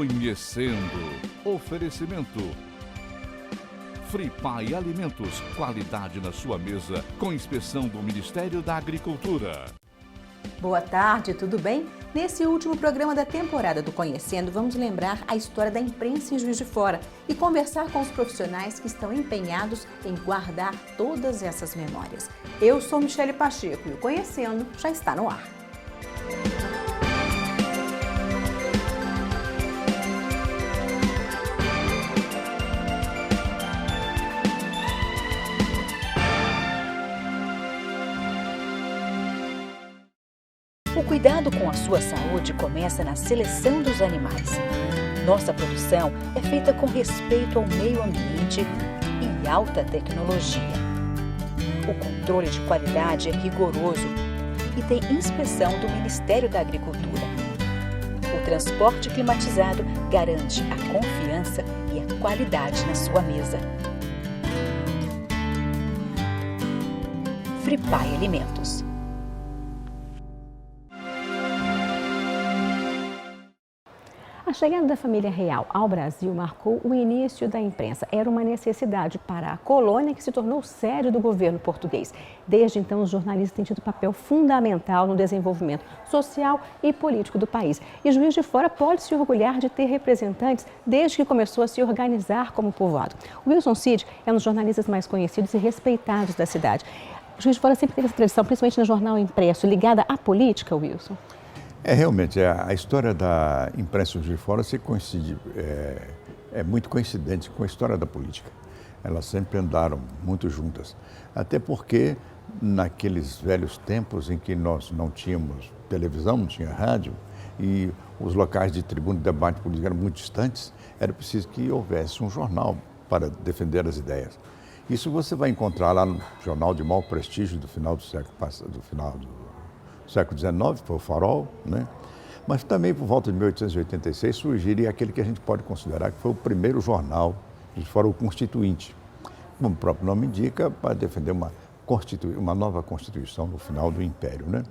Conhecendo. Oferecimento. Fripai Alimentos. Qualidade na sua mesa. Com inspeção do Ministério da Agricultura. Boa tarde, tudo bem? Nesse último programa da temporada do Conhecendo, vamos lembrar a história da imprensa em Juiz de Fora e conversar com os profissionais que estão empenhados em guardar todas essas memórias. Eu sou Michele Pacheco e o Conhecendo já está no ar. O cuidado com a sua saúde começa na seleção dos animais. Nossa produção é feita com respeito ao meio ambiente e alta tecnologia. O controle de qualidade é rigoroso e tem inspeção do Ministério da Agricultura. O transporte climatizado garante a confiança e a qualidade na sua mesa. Fripai Alimentos. A chegada da família real ao Brasil marcou o início da imprensa. Era uma necessidade para a colônia que se tornou sede do governo português. Desde então, os jornalistas têm tido papel fundamental no desenvolvimento social e político do país. E Juiz de Fora pode se orgulhar de ter representantes desde que começou a se organizar como povoado. O Wilson Cid é um dos jornalistas mais conhecidos e respeitados da cidade. Juiz de Fora sempre teve essa tradição, principalmente no jornal impresso, ligada à política, Wilson? Realmente, a história da imprensa de fora se coincide, é muito coincidente com a história da política. Elas sempre andaram muito juntas, até porque naqueles velhos tempos em que nós não tínhamos televisão, não tinha rádio, e os locais de tribuna de debate político eram muito distantes, era preciso que houvesse um jornal para defender as ideias. Isso você vai encontrar lá no jornal de maior prestígio do final do século XIX, foi o Farol, né? Mas também por volta de 1886 surgiria aquele que a gente pode considerar que foi o primeiro jornal, de fora o Constituinte, como o próprio nome indica, para defender uma nova Constituição no final do Império, né?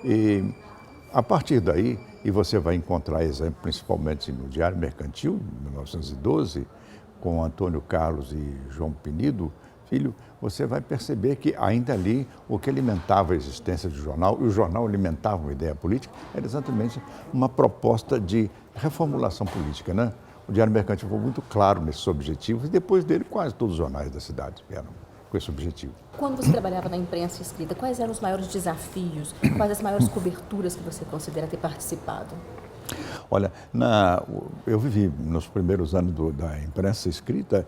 E a partir daí, e você vai encontrar exemplo principalmente no Diário Mercantil, de 1912, com Antônio Carlos e João Penido, filho, você vai perceber que ainda ali o que alimentava a existência do jornal, e o jornal alimentava uma ideia política, era exatamente uma proposta de reformulação política, né? O Diário Mercantil foi muito claro nesses objetivos e depois dele quase todos os jornais da cidade eram com esse objetivo. Quando você trabalhava na imprensa escrita, quais eram os maiores desafios, quais as maiores coberturas que você considera ter participado? Olha, eu vivi nos primeiros anos da imprensa escrita,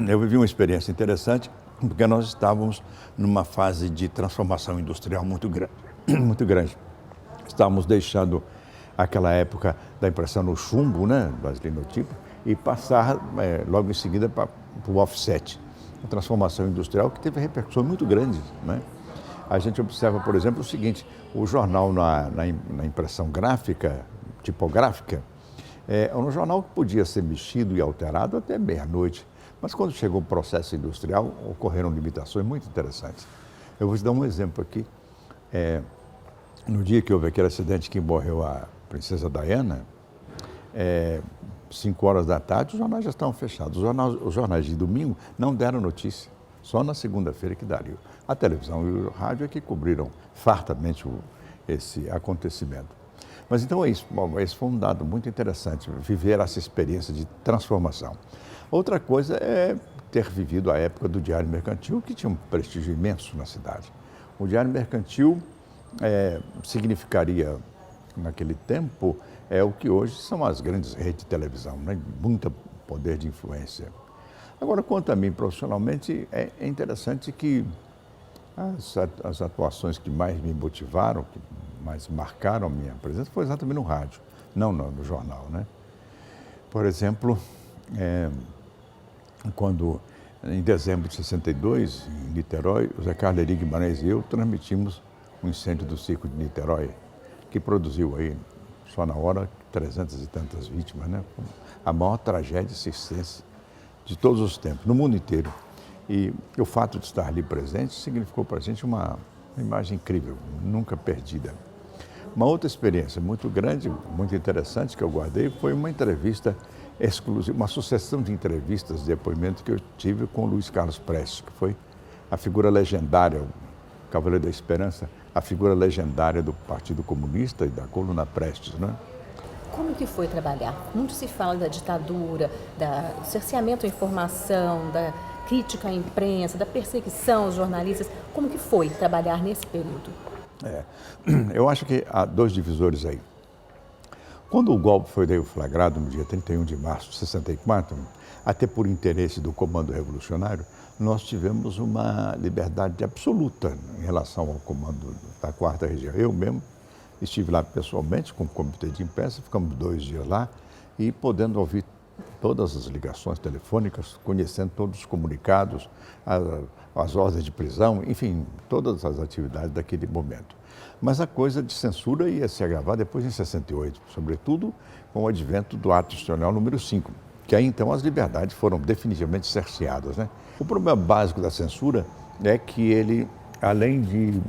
eu vivi uma experiência interessante, porque nós estávamos numa fase de transformação industrial muito grande. Estávamos deixando aquela época da impressão no chumbo, né, das linotipos, e passar logo em seguida para o offset, uma transformação industrial que teve repercussões muito grandes, né? A gente observa, por exemplo, o seguinte: o jornal na impressão gráfica, tipográfica, é um jornal que podia ser mexido e alterado até meia-noite, mas quando chegou o processo industrial, ocorreram limitações muito interessantes. Eu vou te dar um exemplo aqui. No dia que houve aquele acidente que morreu a princesa Diana, 5 horas da tarde, os jornais já estavam fechados. Os jornais de domingo não deram notícia, só na segunda-feira que dariam. A televisão e o rádio é que cobriram fartamente esse acontecimento. Mas então é isso, esse foi um dado muito interessante, viver essa experiência de transformação. Outra coisa é ter vivido a época do Diário Mercantil, que tinha um prestígio imenso na cidade. O Diário Mercantil significaria, naquele tempo, o que hoje são as grandes redes de televisão, né? Muito poder de influência. Agora, quanto a mim profissionalmente, é interessante que as atuações que mais me motivaram, que mais marcaram a minha presença, foi exatamente no rádio, não no jornal, né? Por exemplo, quando, em dezembro de 62, em Niterói, o Zé Carlos Guimarães e eu transmitimos o incêndio do circo de Niterói, que produziu aí, só na hora, 300 e tantas vítimas, né? A maior tragédia circense de todos os tempos, no mundo inteiro. E o fato de estar ali presente significou para a gente uma imagem incrível, nunca perdida. Uma outra experiência muito grande, muito interessante que eu guardei foi uma entrevista exclusiva, uma sucessão de entrevistas, de depoimentos que eu tive com o Luiz Carlos Prestes, que foi a figura legendária, o Cavaleiro da Esperança, a figura legendária do Partido Comunista e da coluna Prestes, né? Como que foi trabalhar? Muito se fala da ditadura, do cerceamento à informação, da crítica à imprensa, da perseguição aos jornalistas. Como que foi trabalhar nesse período? Eu acho que há dois divisores aí. Quando o golpe foi flagrado no dia 31 de março de 64, até por interesse do Comando Revolucionário, nós tivemos uma liberdade absoluta em relação ao comando da 4ª Região. Eu mesmo estive lá pessoalmente com o comitê de imprensa, ficamos 2 dias lá e podendo ouvir todas as ligações telefônicas, conhecendo todos os comunicados, as ordens de prisão, enfim, todas as atividades daquele momento. Mas a coisa de censura ia se agravar depois em 68, sobretudo com o advento do Ato Institucional número 5, que aí então as liberdades foram definitivamente cerceadas, né? O problema básico da censura é que ele, além de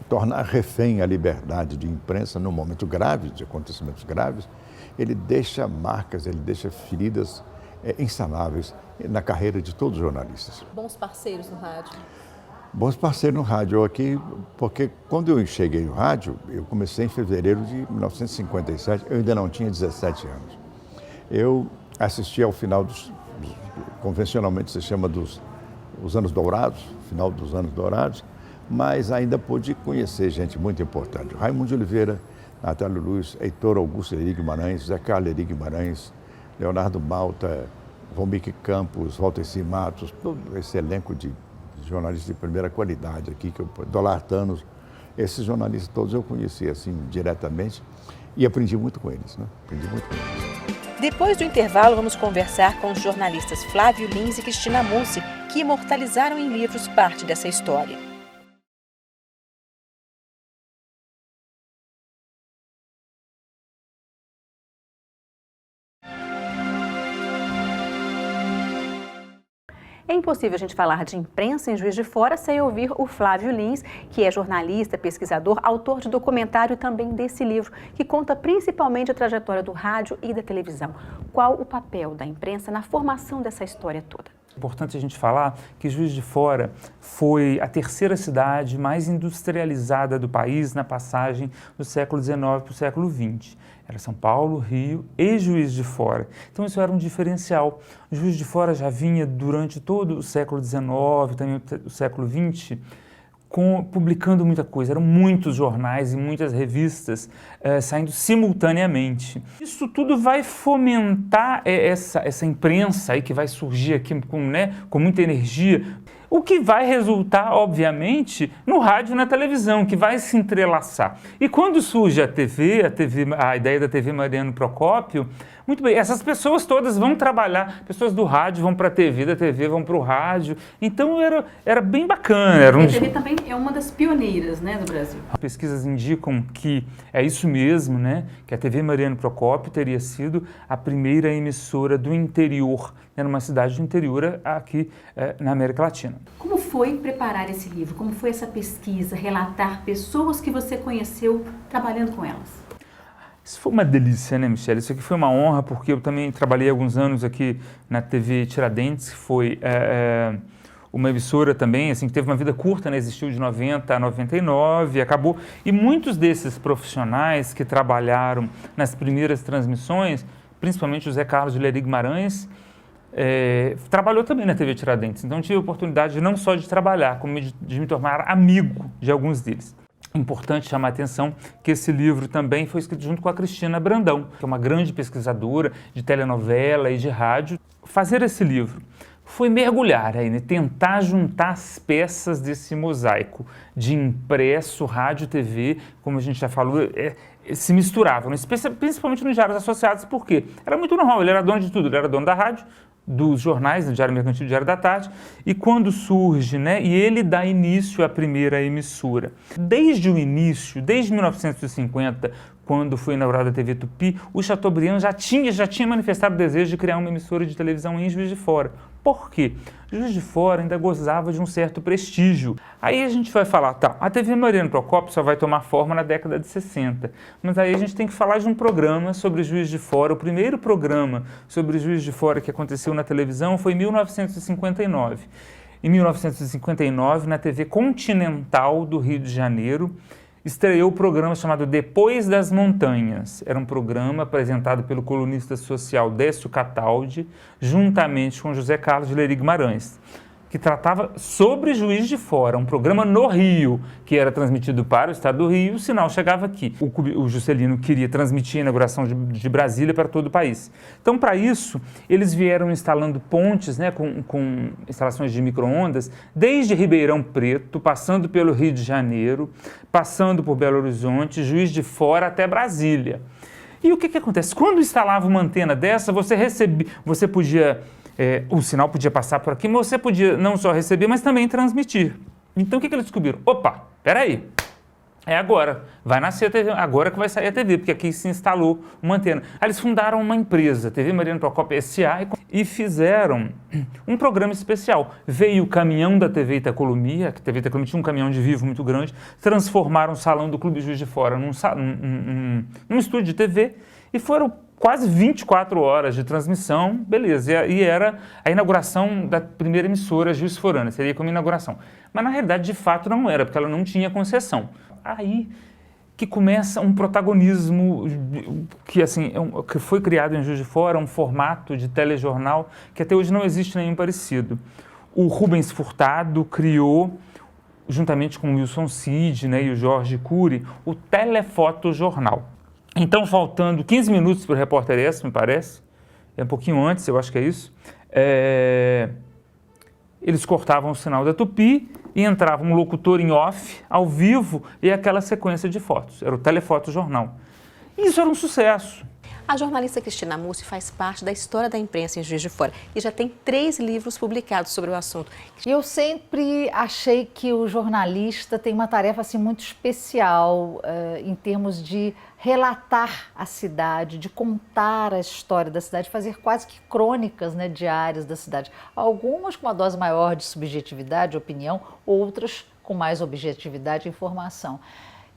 tornar refém a liberdade de imprensa num momento grave, de acontecimentos graves, ele deixa marcas, ele deixa feridas insanáveis na carreira de todos os jornalistas. Bons parceiros no rádio. Bons parceiros no rádio aqui, porque quando eu cheguei no rádio, eu comecei em fevereiro de 1957, eu ainda não tinha 17 anos. Eu assisti ao final convencionalmente se chama os anos dourados, final dos anos dourados, mas ainda pude conhecer gente muito importante. Raimundo de Oliveira, Natália Luz, Heitor Augusto Eri Guimarães, Zé Carlos Eri Guimarães, Leonardo Malta, Valmir Campos, Walter C. Matos, todo esse elenco de jornalistas de primeira qualidade aqui, Dolar Thanos, esses jornalistas todos eu conheci assim diretamente e aprendi muito com eles, né? Aprendi muito com eles. Depois do intervalo, vamos conversar com os jornalistas Flávio Lins e Cristina Mussi, que imortalizaram em livros parte dessa história. É impossível a gente falar de imprensa em Juiz de Fora sem ouvir o Flávio Lins, que é jornalista, pesquisador, autor de documentário e também desse livro, que conta principalmente a trajetória do rádio e da televisão. Qual o papel da imprensa na formação dessa história toda? É importante a gente falar que Juiz de Fora foi a 3ª cidade mais industrializada do país na passagem do século XIX para o século XX. Era São Paulo, Rio e Juiz de Fora. Então isso era um diferencial. Juiz de Fora já vinha durante todo o século XIX, também o século XX, publicando muita coisa. Eram muitos jornais e muitas revistas saindo simultaneamente. Isso tudo vai fomentar essa imprensa aí que vai surgir aqui com muita energia, o que vai resultar, obviamente, no rádio e na televisão, que vai se entrelaçar. E quando surge a ideia da TV Mariano Procópio, muito bem, essas pessoas todas vão trabalhar, pessoas do rádio vão para a TV, da TV vão para o rádio, então era bem bacana. A TV também é uma das pioneiras, né, do Brasil. Pesquisas indicam que é isso mesmo, né, que a TV Mariano Procópio teria sido a primeira emissora do interior, numa cidade do interior aqui na América Latina. Como foi preparar esse livro? Como foi essa pesquisa, relatar pessoas que você conheceu trabalhando com elas? Isso foi uma delícia, né, Michele? Isso aqui foi uma honra, porque eu também trabalhei alguns anos aqui na TV Tiradentes, que foi uma emissora também, assim, que teve uma vida curta, né? Existiu de 90 a 99, acabou. E muitos desses profissionais que trabalharam nas primeiras transmissões, principalmente o Zé Carlos Eri Guimarães, trabalhou também na TV Tiradentes. Então tive a oportunidade não só de trabalhar, como de me tornar amigo de alguns deles. Importante chamar a atenção que esse livro também foi escrito junto com a Cristina Brandão, que é uma grande pesquisadora de telenovela e de rádio. Fazer esse livro foi mergulhar aí, né? Tentar juntar as peças desse mosaico de impresso, rádio, TV, como a gente já falou, se misturavam, né? Principalmente nos diários associados, porque era muito normal, ele era dono de tudo, ele era dono da rádio, dos jornais, do Diário Mercantil e Diário da Tarde, e quando surge, né, e ele dá início à primeira emissora. Desde o início, desde 1950, quando foi inaugurada a TV Tupi, o Chateaubriand já tinha manifestado o desejo de criar uma emissora de televisão em Juiz de Fora. Por quê? Juiz de Fora ainda gozava de um certo prestígio. Aí a gente vai falar, tá, a TV Mariano Procópio só vai tomar forma na década de 60, mas aí a gente tem que falar de um programa sobre Juiz de Fora. O primeiro programa sobre Juiz de Fora que aconteceu na televisão foi em 1959. Em 1959, na TV Continental do Rio de Janeiro, estreou o programa chamado Depois das Montanhas. Era um programa apresentado pelo colunista social Décio Cataldi, juntamente com José Carlos de Leiry Guimarães, que tratava sobre Juiz de Fora, um programa no Rio, que era transmitido para o estado do Rio, e o sinal chegava aqui. O Juscelino queria transmitir a inauguração de Brasília para todo o país. Então, para isso, eles vieram instalando pontes, né, com instalações de micro-ondas, desde Ribeirão Preto, passando pelo Rio de Janeiro, passando por Belo Horizonte, Juiz de Fora até Brasília. E o que acontece? Quando instalava uma antena dessa, você podia... o sinal podia passar por aqui, mas você podia não só receber, mas também transmitir. Então, o que eles descobriram? Opa, peraí, é agora, vai nascer a TV, agora que vai sair a TV, porque aqui se instalou uma antena. Aí eles fundaram uma empresa, TV Mariano Procópio S.A., e fizeram um programa especial. Veio o caminhão da TV Itacolomi, a TV Itacolomi tinha um caminhão de vivo muito grande, transformaram o salão do Clube Juiz de Fora num estúdio de TV, e foram quase 24 horas de transmissão, beleza, e era a inauguração da primeira emissora Juiz Forana, seria como inauguração. Mas na realidade, de fato, não era, porque ela não tinha concessão. Aí que começa um protagonismo que, assim, que foi criado em Juiz de Fora, um formato de telejornal que até hoje não existe nenhum parecido. O Rubens Furtado criou, juntamente com o Wilson Cid, né, e o Jorge Cury, o Telefotojornal. Então, faltando 15 minutos para o Repórter S, me parece, é um pouquinho antes, eu acho que é isso, eles cortavam o sinal da Tupi e entrava um locutor em off, ao vivo, e aquela sequência de fotos. Era o Telefotojornal. E isso era um sucesso. A jornalista Cristina Mussi faz parte da história da imprensa em Juiz de Fora e já tem 3 livros publicados sobre o assunto. Eu sempre achei que o jornalista tem uma tarefa assim, muito especial em termos de relatar a cidade, de contar a história da cidade, fazer quase que crônicas, né, diárias da cidade. Algumas com uma dose maior de subjetividade, opinião, outras com mais objetividade e informação.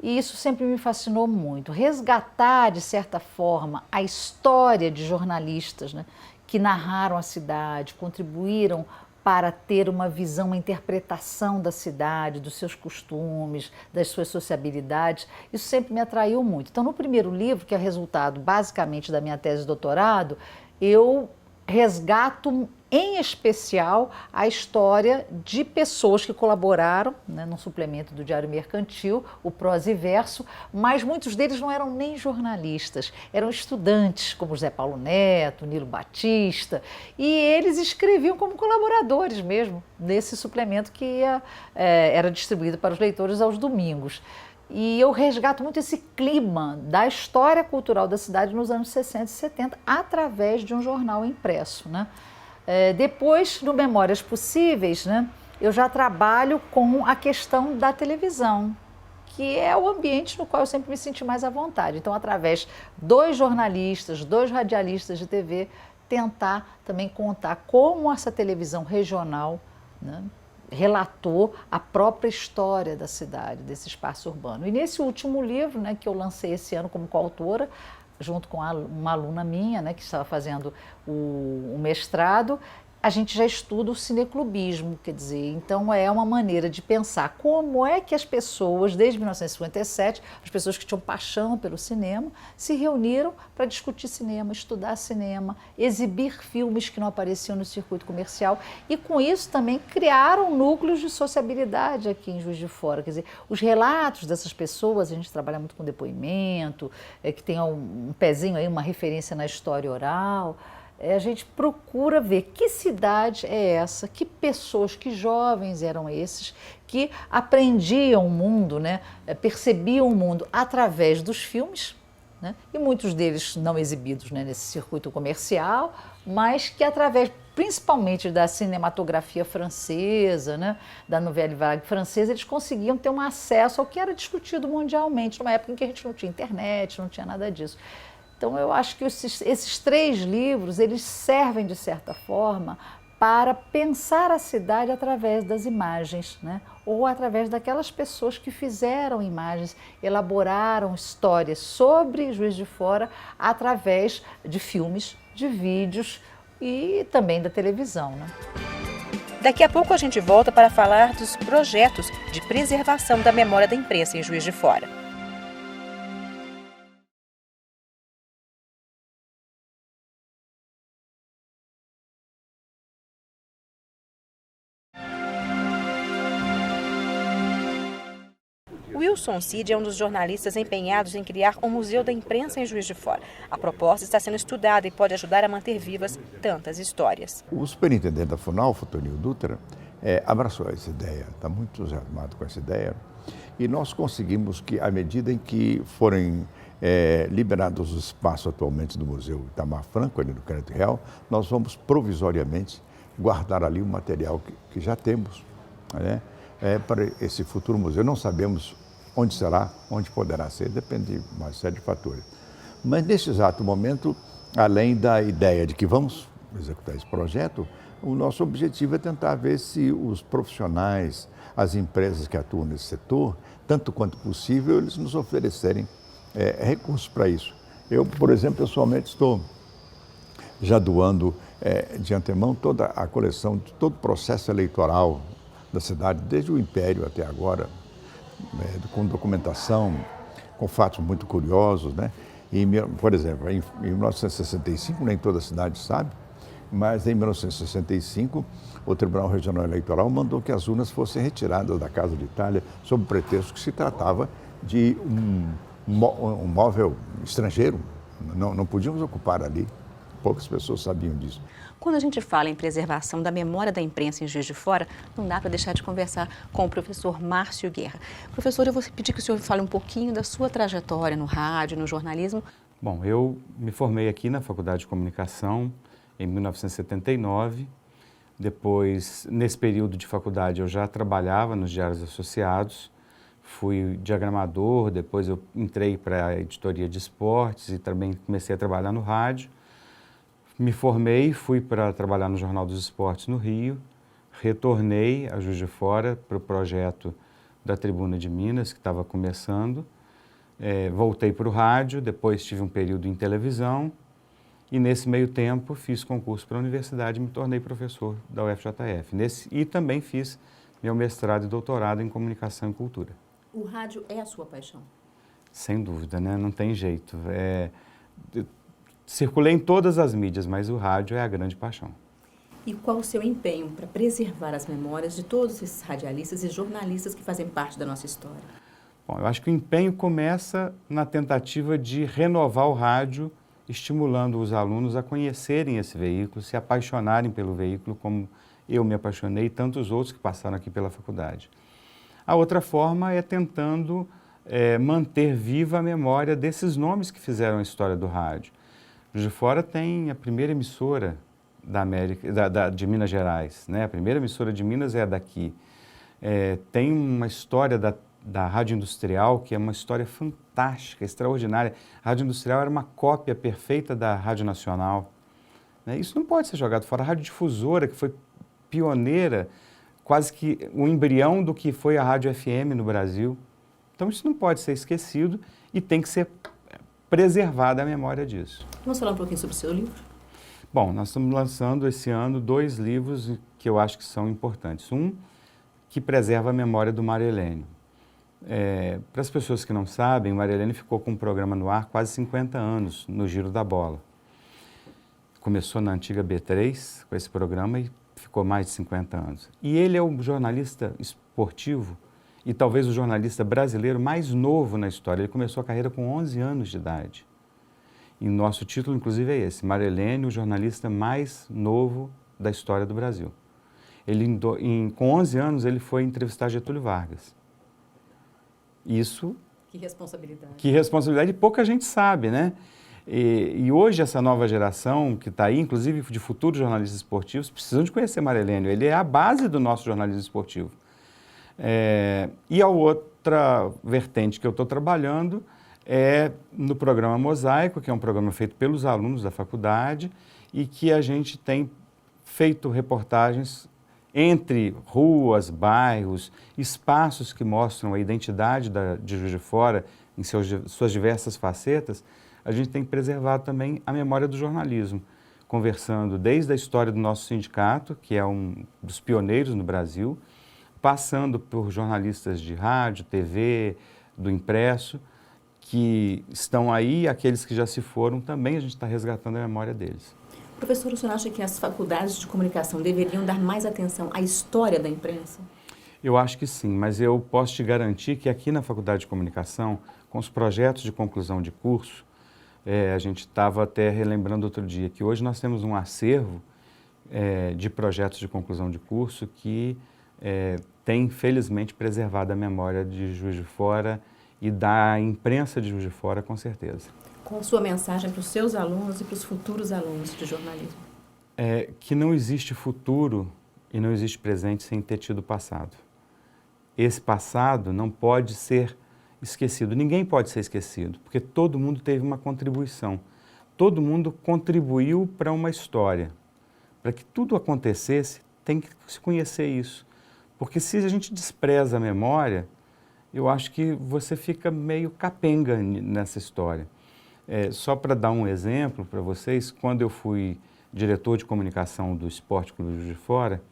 E isso sempre me fascinou muito. Resgatar, de certa forma, a história de jornalistas, né, que narraram a cidade, contribuíram para ter uma visão, uma interpretação da cidade, dos seus costumes, das suas sociabilidades. Isso sempre me atraiu muito. Então, no primeiro livro, que é resultado basicamente da minha tese de doutorado, eu resgato em especial a história de pessoas que colaboraram, né, no suplemento do Diário Mercantil, o Prosa e Verso, mas muitos deles não eram nem jornalistas, eram estudantes, como José Paulo Neto, Nilo Batista, e eles escreviam como colaboradores mesmo, nesse suplemento que era distribuído para os leitores aos domingos. E eu resgato muito esse clima da história cultural da cidade nos anos 60 e 70 através de um jornal impresso, né? Depois, no Memórias Possíveis, né, eu já trabalho com a questão da televisão, que é o ambiente no qual eu sempre me senti mais à vontade. Então, através dos jornalistas, dos radialistas de TV, tentar também contar como essa televisão regional, né, relatou a própria história da cidade, desse espaço urbano. E nesse último livro, né, que eu lancei esse ano como coautora, junto com uma aluna minha, né, que estava fazendo o mestrado, a gente já estuda o cineclubismo, quer dizer, então é uma maneira de pensar como é que as pessoas, desde 1957, as pessoas que tinham paixão pelo cinema, se reuniram para discutir cinema, estudar cinema, exibir filmes que não apareciam no circuito comercial e com isso também criaram núcleos de sociabilidade aqui em Juiz de Fora, quer dizer, os relatos dessas pessoas, a gente trabalha muito com depoimento, que tem um pezinho aí, uma referência na história oral. A gente procura ver que cidade é essa, que pessoas, que jovens eram esses, que aprendiam o mundo, né, percebiam o mundo através dos filmes, né, e muitos deles não exibidos, né, nesse circuito comercial, mas que através principalmente da cinematografia francesa, né, da Nouvelle Vague francesa, eles conseguiam ter um acesso ao que era discutido mundialmente, numa época em que a gente não tinha internet, não tinha nada disso. Então, eu acho que esses 3 livros, eles servem, de certa forma, para pensar a cidade através das imagens, né? Ou através daquelas pessoas que fizeram imagens, elaboraram histórias sobre Juiz de Fora através de filmes, de vídeos e também da televisão, né? Daqui a pouco a gente volta para falar dos projetos de preservação da memória da imprensa em Juiz de Fora. Wilson Cid é um dos jornalistas empenhados em criar um museu da imprensa em Juiz de Fora. A proposta está sendo estudada e pode ajudar a manter vivas tantas histórias. O superintendente da FUNAL, Fotonil Dutra, abraçou essa ideia, está muito entusiasmado com essa ideia. E nós conseguimos que, à medida em que forem liberados os espaços atualmente do Museu Itamar Franco, ali no Crédito Real, nós vamos provisoriamente guardar ali o material que já temos, né, para esse futuro museu. Não sabemos onde será, onde poderá ser, depende de uma série de fatores. Mas nesse exato momento, além da ideia de que vamos executar esse projeto, o nosso objetivo é tentar ver se os profissionais, as empresas que atuam nesse setor, tanto quanto possível, eles nos oferecerem recursos para isso. Eu, por exemplo, pessoalmente estou já doando de antemão toda a coleção de todo o processo eleitoral da cidade, desde o Império até agora, com documentação, com fatos muito curiosos, né? E, por exemplo, em 1965, nem toda a cidade sabe, mas em 1965, o Tribunal Regional Eleitoral mandou que as urnas fossem retiradas da Casa de Itália, sob o pretexto que se tratava de um móvel estrangeiro. Não podíamos ocupar ali. Poucas pessoas sabiam disso. Quando a gente fala em preservação da memória da imprensa em Juiz de Fora, não dá para deixar de conversar com o professor Márcio Guerra. Professor, eu vou pedir que o senhor fale um pouquinho da sua trajetória no rádio, no jornalismo. Bom, eu me formei aqui na Faculdade de Comunicação em 1979. Depois, nesse período de faculdade, eu já trabalhava nos Diários Associados. Fui diagramador, depois eu entrei para a editoria de esportes e também comecei a trabalhar no rádio. Me formei, fui para trabalhar no Jornal dos Esportes no Rio, retornei a Juiz de Fora para o projeto da Tribuna de Minas, que estava começando, voltei para o rádio, depois tive um período em televisão e nesse meio tempo fiz concurso para a universidade e me tornei professor da UFJF. E também fiz meu mestrado e doutorado em Comunicação e Cultura. O rádio é a sua paixão? Sem dúvida, né? Não tem jeito. Circulei em todas as mídias, mas o rádio é a grande paixão. E qual o seu empenho para preservar as memórias de todos esses radialistas e jornalistas que fazem parte da nossa história? Bom, eu acho que o empenho começa na tentativa de renovar o rádio, estimulando os alunos a conhecerem esse veículo, se apaixonarem pelo veículo, como eu me apaixonei e tantos outros que passaram aqui pela faculdade. A outra forma é tentando manter viva a memória desses nomes que fizeram a história do rádio. Juiz de Fora tem a primeira emissora da América, de Minas Gerais, né? A primeira emissora de Minas é a daqui. Tem uma história da Rádio Industrial, que é uma história fantástica, extraordinária. A Rádio Industrial era uma cópia perfeita da Rádio Nacional, né? Isso não pode ser jogado fora. A Rádio Difusora, que foi pioneira, quase que o embrião do que foi a Rádio FM no Brasil. Então isso não pode ser esquecido e tem que ser preservada a memória disso. Vamos falar um pouquinho sobre o seu livro? Bom, nós estamos lançando esse ano 2 livros que eu acho que são importantes. Um, que preserva a memória do Mário Helênio. Para as pessoas que não sabem, o Mário Helênio ficou com um programa no ar quase 50 anos, no Giro da Bola. Começou na antiga B3 com esse programa e ficou mais de 50 anos. E ele é um jornalista esportivo e talvez o jornalista brasileiro mais novo na história. Ele começou a carreira com 11 anos de idade. E nosso título, inclusive, é esse, Mário Helênio, o jornalista mais novo da história do Brasil. Ele, com 11 anos, ele foi entrevistar Getúlio Vargas. Isso... Que responsabilidade. Que responsabilidade, e pouca gente sabe, né? E hoje essa nova geração que está aí, inclusive de futuros jornalistas esportivos, precisam de conhecer Mário Helênio. Ele é a base do nosso jornalismo esportivo. E a outra vertente que eu estou trabalhando é no programa Mosaico, que é um programa feito pelos alunos da faculdade e que a gente tem feito reportagens entre ruas, bairros, espaços que mostram a identidade de Juiz de Fora em suas diversas facetas. A gente tem preservado também a memória do jornalismo, conversando desde a história do nosso sindicato, que é um dos pioneiros no Brasil, passando por jornalistas de rádio, TV, do impresso, que estão aí, aqueles que já se foram, também a gente está resgatando a memória deles. Professor, o senhor acha que as faculdades de comunicação deveriam dar mais atenção à história da imprensa? Eu acho que sim, mas eu posso te garantir que aqui na Faculdade de Comunicação, com os projetos de conclusão de curso, a gente estava até relembrando outro dia que hoje nós temos um acervo de projetos de conclusão de curso que tem, felizmente, preservado a memória de Juiz de Fora e da imprensa de Juiz de Fora, com certeza. Qual a sua mensagem para os seus alunos e para os futuros alunos de jornalismo? Que não existe futuro e não existe presente sem ter tido passado. Esse passado não pode ser esquecido, ninguém pode ser esquecido, porque todo mundo teve uma contribuição, todo mundo contribuiu para uma história. Para que tudo acontecesse, tem que se conhecer isso, porque se a gente despreza a memória, eu acho que você fica meio capenga nessa história. Só para dar um exemplo para vocês, quando eu fui diretor de comunicação do Esporte Clube Juiz de Fora,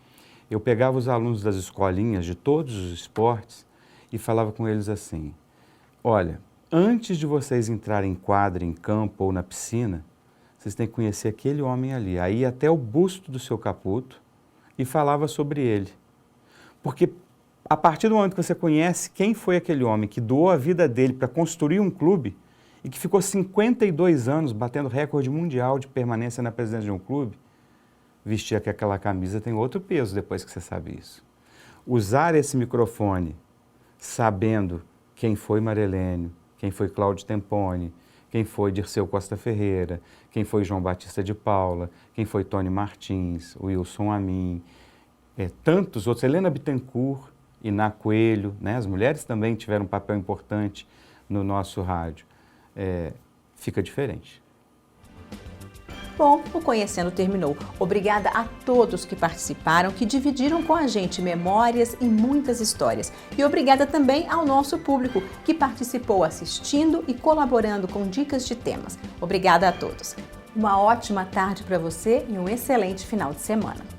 eu pegava os alunos das escolinhas de todos os esportes e falava com eles assim: olha, antes de vocês entrarem em quadra, em campo ou na piscina, vocês têm que conhecer aquele homem ali. Aí até o busto do seu Caputo e falava sobre ele. Porque a partir do momento que você conhece quem foi aquele homem que doou a vida dele para construir um clube e que ficou 52 anos batendo recorde mundial de permanência na presidência de um clube, vestir aquela camisa tem outro peso depois que você sabe isso. Usar esse microfone sabendo quem foi Mário Helênio, quem foi Cláudio Tempone, quem foi Dirceu Costa Ferreira, quem foi João Batista de Paula, quem foi Tony Martins, Wilson Amin, tantos outros, Helena Bittencourt, Iná Coelho, né? As mulheres também tiveram um papel importante no nosso rádio. Fica diferente. Bom, o Conhecendo terminou. Obrigada a todos que participaram, que dividiram com a gente memórias e muitas histórias. E obrigada também ao nosso público, que participou assistindo e colaborando com dicas de temas. Obrigada a todos. Uma ótima tarde para você e um excelente final de semana.